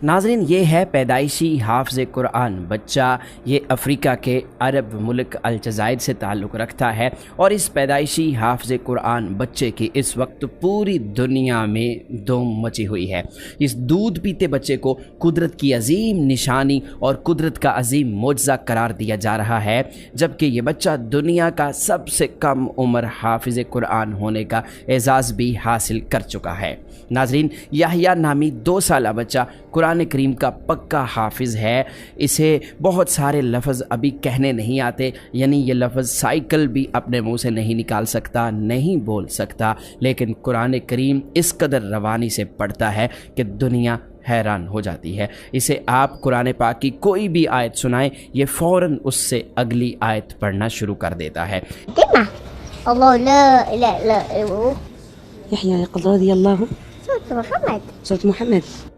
नाज़रीन, ये है पैदाइशी हाफ़िज़ कुरान बच्चा। ये अफ्रीका के अरब मुल्क अलजायर से ताल्लुक़ रखता है और इस पैदाइशी हाफ़िज़ कुरान बच्चे की इस वक्त पूरी दुनिया में धूम मची हुई है। इस दूध पीते बच्चे को कुदरत की अजीम निशानी और कुदरत का अजीम मोजज़ा करार दिया जा रहा है, जबकि ये बच्चा दुनिया का सबसे कम उम्र हाफ़िज़ कुरान होने का एजाज़ भी हासिल कर चुका है। नाज़रीन, याहिया नामी 2 साला बच्चा कुरान करीम का पक्का हाफिज़ है। इसे बहुत सारे लफ्ज़ अभी कहने नहीं आते, यानी ये लफ्ज़ साइकिल भी अपने मुंह से नहीं निकाल सकता, नहीं बोल सकता, लेकिन कुरान करीम इस कदर रवानी से पढ़ता है कि दुनिया हैरान हो जाती है। इसे आप कुरान पाक की कोई भी आयत सुनाएं, ये फ़ौरन उससे अगली आयत पढ़ना शुरू कर देता है।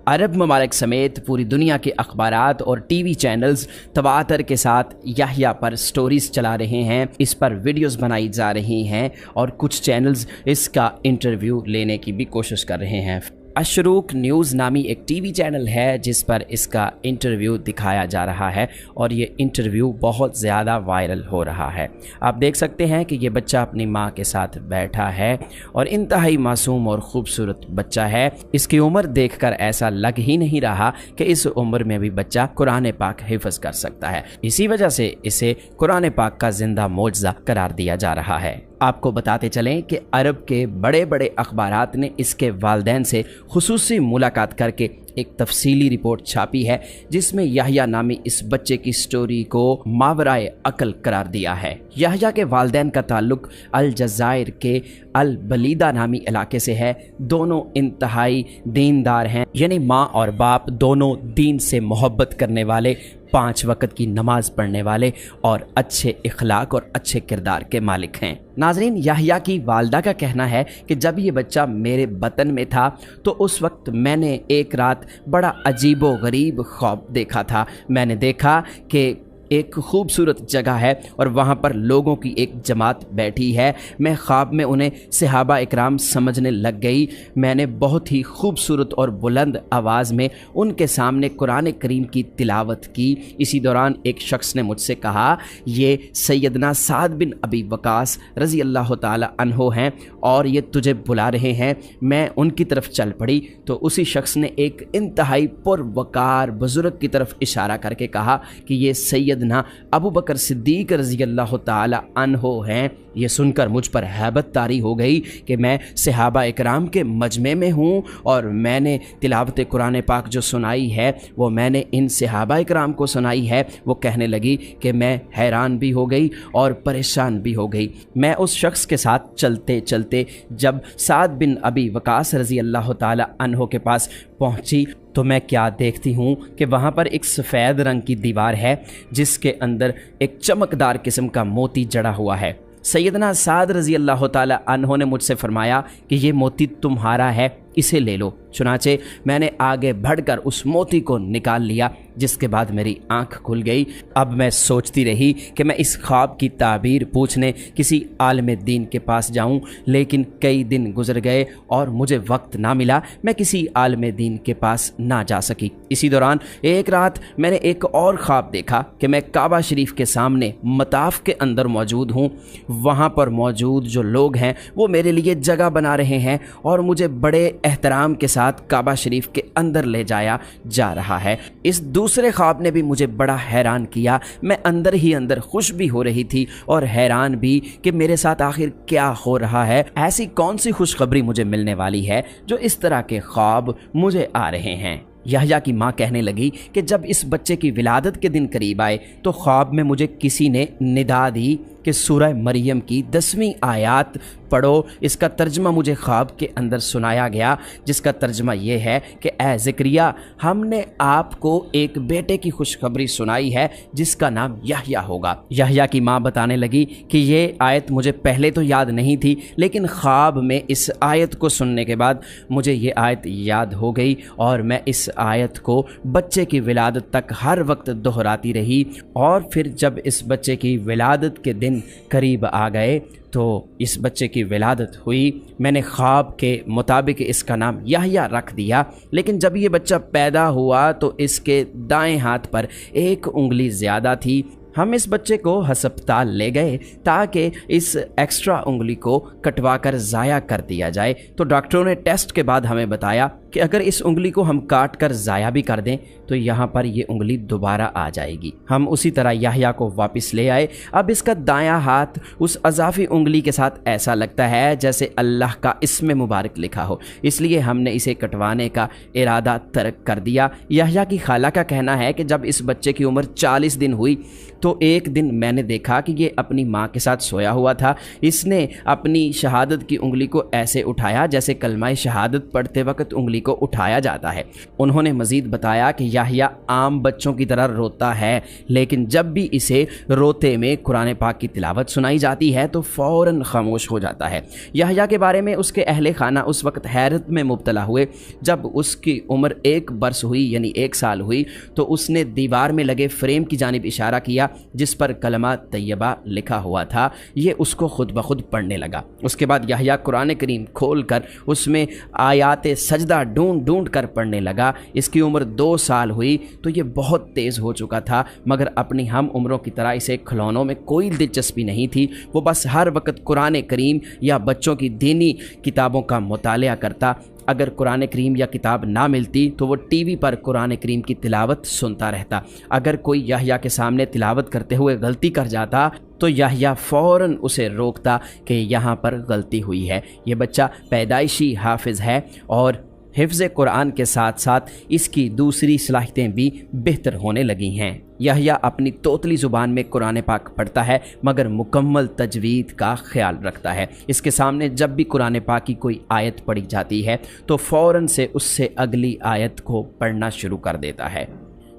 अरब ममालिक समेत पूरी दुनिया के अखबारात और टीवी चैनल्स तवातर के साथ याहिया पर स्टोरीज़ चला रहे हैं, इस पर वीडियोस बनाई जा रही हैं और कुछ चैनल्स इसका इंटरव्यू लेने की भी कोशिश कर रहे हैं। अशरूक न्यूज़ नामी एक टीवी चैनल है जिस पर इसका इंटरव्यू दिखाया जा रहा है और ये इंटरव्यू बहुत ज़्यादा वायरल हो रहा है। आप देख सकते हैं कि ये बच्चा अपनी माँ के साथ बैठा है और इंतहाई मासूम और ख़ूबसूरत बच्चा है। इसकी उम्र देखकर ऐसा लग ही नहीं रहा कि इस उम्र में भी बच्चा कुरान पाक हिफ्ज़ कर सकता है। इसी वजह से इसे कुरान पाक का ज़िंदा मोजज़ा करार दिया जा रहा है। आपको बताते चलें कि अरब के बड़े बड़े अखबारात ने इसके वालिदैन से खुसूसी मुलाकात करके एक तफसीली रिपोर्ट छापी है, जिसमें याहिया नामी इस बच्चे की स्टोरी को मावराए अकल करार दिया है। याहिया के वालिदैन का ताल्लुक अलजायर के अल बलीदा नामी इलाके से है। दोनों इंतहाई दीनदार हैं, यानी माँ और बाप दोनों दीन से मोहब्बत करने वाले, 5 वक्त की नमाज पढ़ने वाले और अच्छे इखलाक और अच्छे किरदार के मालिक हैं। नाज़रीन, याहिया की वालदा का कहना है कि जब ये बच्चा मेरे बतन में था तो उस वक्त मैंने एक रात बड़ा अजीबो गरीब ख्वाब देखा था। मैंने देखा कि एक खूबसूरत जगह है और वहाँ पर लोगों की एक जमात बैठी है। मैं ख्वाब में उन्हें सहाबा इकराम समझने लग गई। मैंने बहुत ही खूबसूरत और बुलंद आवाज़ में उनके सामने कुरान करीम की तिलावत की। इसी दौरान एक शख्स ने मुझसे कहा, ये सैयदना साद बिन अबी वकास रज़ी अल्लाह ताला अन्हो हैं और ये तुझे बुला रहे हैं। मैं उनकी तरफ चल पड़ी तो उसी शख्स ने एक इंतहाई पुरवकार बुज़ुर्ग की तरफ इशारा करके कहा कि ये सैयदना अबू बकर सिद्दीक रज़ी अल्लाह ताला अन्हो हैं। ये सुनकर मुझ पर हैबत तारी हो गई कि मैं सहाबा इकराम के मजमे में हूँ और मैंने तिलावत कुरान पाक जो सुनाई है वो मैंने इन सहाबा इकराम को सुनाई है। वो कहने लगी कि मैं हैरान भी हो गई और परेशान भी हो गई। मैं उस शख्स के साथ चलते चलते जब साद बिन अबी वकास रज़ी अल्लाह ताला अन्हो के पास पहुँची तो मैं क्या देखती हूँ कि वहाँ पर एक सफ़ेद रंग की दीवार है जिसके अंदर एक चमकदार किस्म का मोती जड़ा हुआ है। सैयदना साद रज़ी अल्लाह ताला अन्हो ने मुझसे फरमाया कि ये मोती तुम्हारा है, इसे ले लो। चुनाचे मैंने आगे बढ़कर उस मोती को निकाल लिया, जिसके बाद मेरी आंख खुल गई। अब मैं सोचती रही कि मैं इस ख्वाब की ताबीर पूछने किसी आलिम दीन के पास जाऊं, लेकिन कई दिन गुजर गए और मुझे वक्त ना मिला। मैं किसी आलिम दीन के पास ना जा सकी। इसी दौरान एक रात मैंने एक और ख्वाब देखा कि मैं काबा शरीफ के सामने मताफ के अंदर मौजूद हूँ। वहाँ पर मौजूद जो लोग हैं वो मेरे लिए जगह बना रहे हैं और मुझे बड़े एहतराम के साथ काबा शरीफ के अंदर ले जाया जा रहा है। इस दूसरे ख्वाब ने भी मुझे बड़ा हैरान किया। मैं अंदर ही अंदर खुश भी हो रही थी और हैरान भी कि मेरे साथ आखिर क्या हो रहा है। ऐसी कौन सी खुशखबरी मुझे मिलने वाली है जो इस तरह के ख्वाब मुझे आ रहे हैं। याहिया की माँ कहने लगी कि जब इस बच्चे की विलादत के दिन करीब आए तो ख्वाब में मुझे किसी ने निदा दी कि सूरह मरियम की 10वीं आयत पढ़ो। इसका तर्जमा मुझे ख्वाब के अंदर सुनाया गया, जिसका तर्जमा ये है कि ए ज़करिया, हमने आपको एक बेटे की खुशखबरी सुनाई है जिसका नाम याहिया होगा। याहिया की माँ बताने लगी कि ये आयत मुझे पहले तो याद नहीं थी, लेकिन ख्वाब में इस आयत को सुनने के बाद मुझे ये आयत याद हो गई और मैं इस आयत को बच्चे की विलादत तक हर वक्त दोहराती रही। और फिर जब इस बच्चे की विलादत के दिन दिन करीब आ गए तो इस बच्चे की विलादत हुई। मैंने ख्वाब के मुताबिक इसका नाम याह्या रख दिया, लेकिन जब ये बच्चा पैदा हुआ तो इसके दाएं हाथ पर एक उंगली ज़्यादा थी। हम इस बच्चे को हस्पताल ले गए ताकि इस एक्स्ट्रा उंगली को कटवा कर ज़ाया कर दिया जाए। तो डॉक्टरों ने टेस्ट के बाद हमें बताया कि अगर इस उंगली को हम काट कर ज़ाया भी कर दें तो यहाँ पर ये उंगली दोबारा आ जाएगी। हम उसी तरह याह्या को वापस ले आए। अब इसका दायां हाथ उस अज़ाफ़ी उंगली के साथ ऐसा लगता है जैसे अल्लाह का इसमें मुबारक लिखा हो, इसलिए हमने इसे कटवाने का इरादा तर्क कर दिया। याह्या की खाला का कहना है कि जब इस बच्चे की उम्र 40 दिन हुई तो एक दिन मैंने देखा कि ये अपनी माँ के साथ सोया हुआ था। इसने अपनी शहादत की उंगली को ऐसे उठाया जैसे कलमाए शहादत पढ़ते वक्त उंगली को उठाया जाता है। उन्होंने मज़ीद बताया कि याह्या आम बच्चों की तरह रोता है, लेकिन जब भी इसे रोते में कुरान पाक की तिलावत सुनाई जाती है तो फ़ौरन खामोश हो जाता है। याह्या के बारे में उसके अहले खाना उस वक्त हैरत में मुब्तला हुए जब उसकी उम्र 1 बरस हुई, यानी 1 साल हुई, तो उसने दीवार में लगे फ्रेम की जानिब इशारा किया जिस पर कलमा तैयबा लिखा हुआ था। ये उसको खुद ब खुद पढ़ने लगा। उसके बाद याह्या कुरान करीम खोल कर उसमें आयात सजदा ढूंढ ढूंढ कर पढ़ने लगा। इसकी उम्र 2 साल हुई तो ये बहुत तेज़ हो चुका था, मगर अपनी हम उम्रों की तरह इसे खिलौनों में कोई दिलचस्पी नहीं थी। वो बस हर वक्त कुरान करीम या बच्चों की दीनी किताबों का मुतालिया करता। अगर कुरान करीम या किताब ना मिलती तो वो टीवी पर कुरान करीम की तिलावत सुनता रहता। अगर कोई याह्या के सामने तिलावत करते हुए गलती कर जाता तो याह्या फ़ौरन उसे रोकता कि यहाँ पर गलती हुई है। ये बच्चा पैदाइशी हाफिज़ है और हिफ्ज़ कुरान के साथ साथ इसकी दूसरी सलाहियतें भी बेहतर होने लगी हैं। याह्या अपनी तोतली ज़ुबान में कुरान पाक पढ़ता है मगर मुकम्मल तजवीद का ख्याल रखता है। इसके सामने जब भी कुरान पाक की कोई आयत पढ़ी जाती है तो फ़ौरन से उससे अगली आयत को पढ़ना शुरू कर देता है।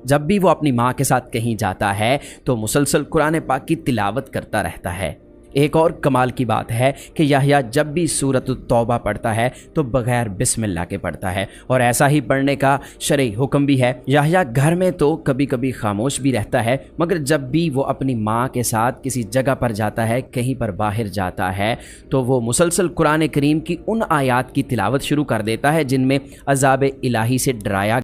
जब भी वो अपनी माँ के साथ कहीं जाता है तो मुसलसल कुरान पाक की तिलावत करता रहता है। एक और कमाल की बात है कि याह्या जब भी सूरत तौबा पढ़ता है तो बग़ैर बिस्मिल्लाह के पढ़ता है, और ऐसा ही पढ़ने का शरई हुक्म भी है। याह्या घर में तो कभी कभी खामोश भी रहता है, मगर जब भी वो अपनी माँ के साथ किसी जगह पर जाता है, कहीं पर बाहर जाता है, तो वो मुसलसल कुरान करीम की उन आयात की तिलावत शुरू कर देता है जिनमें अज़ाब इलाही से डराया